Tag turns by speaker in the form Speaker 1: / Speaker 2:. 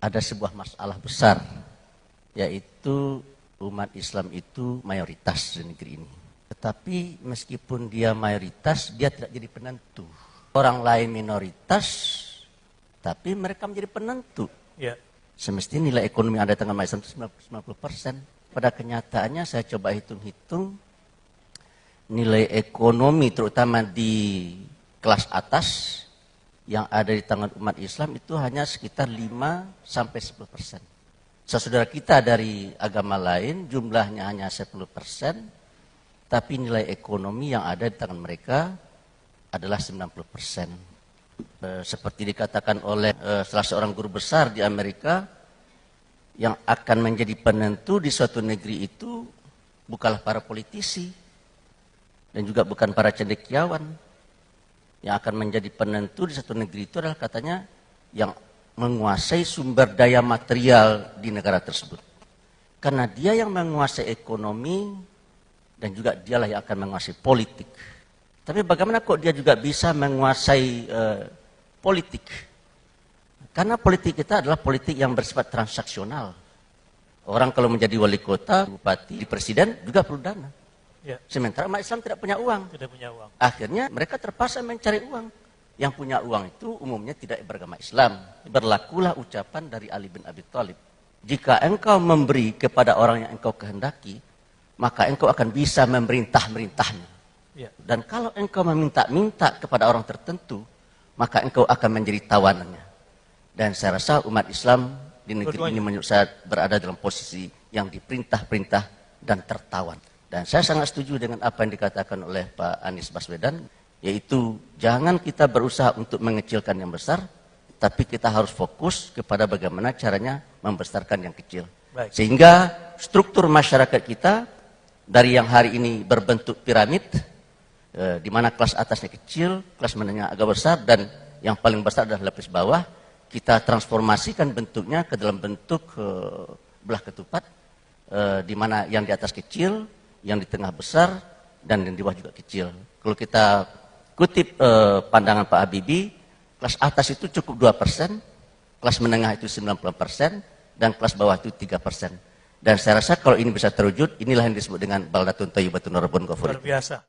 Speaker 1: ada sebuah masalah besar, yaitu umat Islam itu mayoritas di negeri ini. Tetapi meskipun dia mayoritas, dia tidak jadi penentu. Orang lain minoritas, tapi mereka menjadi penentu.
Speaker 2: Ya.
Speaker 1: Semestinya nilai ekonomi yang ada di tengah umat Islam itu 90%. Pada kenyataannya saya coba hitung-hitung, nilai ekonomi terutama di kelas atas yang ada di tangan umat Islam itu hanya sekitar 5-10%. Saudara kita dari agama lain jumlahnya hanya 10%, tapi nilai ekonomi yang ada di tangan mereka adalah 90%. Seperti dikatakan oleh salah seorang guru besar di Amerika, yang akan menjadi penentu di suatu negeri itu bukanlah para politisi dan juga bukan para cendekiawan. Yang akan menjadi penentu di satu negeri itu adalah katanya yang menguasai sumber daya material di negara tersebut. Karena dia yang menguasai ekonomi dan juga dialah yang akan menguasai politik. Tapi bagaimana kok dia juga bisa menguasai politik? Karena politik kita adalah politik yang bersifat transaksional. Orang kalau menjadi wali kota, bupati, presiden juga perlu dana.
Speaker 2: Ya.
Speaker 1: Sementara umat Islam tidak punya uang.
Speaker 2: Tidak punya uang.
Speaker 1: Akhirnya mereka terpaksa mencari uang. Yang punya uang itu umumnya tidak beragama Islam. Berlakulah ucapan dari Ali bin Abi Thalib. Jika engkau memberi kepada orang yang engkau kehendaki, maka engkau akan bisa memerintah-merintahnya.
Speaker 2: Ya. Dan
Speaker 1: kalau engkau meminta-minta kepada orang tertentu, maka engkau akan menjadi tawanannya. Dan saya rasa umat Islam di negeri ini menurut saya berada dalam posisi yang diperintah-perintah dan tertawan. Dan saya sangat setuju dengan apa yang dikatakan oleh Pak Anies Baswedan, yaitu jangan kita berusaha untuk mengecilkan yang besar, tapi kita harus fokus kepada bagaimana caranya membesarkan yang kecil.
Speaker 2: Baik.
Speaker 1: Sehingga struktur masyarakat kita dari yang hari ini berbentuk piramid, di mana kelas atasnya kecil, kelas menengah agak besar, dan yang paling besar adalah lapis bawah, kita transformasikan bentuknya ke dalam bentuk belah ketupat, di mana yang di atas kecil, yang di tengah besar, dan yang di bawah juga kecil. Kalau kita kutip pandangan Pak Habibie, kelas atas itu cukup 2%, kelas menengah itu 90%, dan kelas bawah itu 3%. Dan saya rasa kalau ini bisa terwujud, inilah yang disebut dengan baldatun thayyibatun wa rabbun ghafur.
Speaker 2: Luar biasa.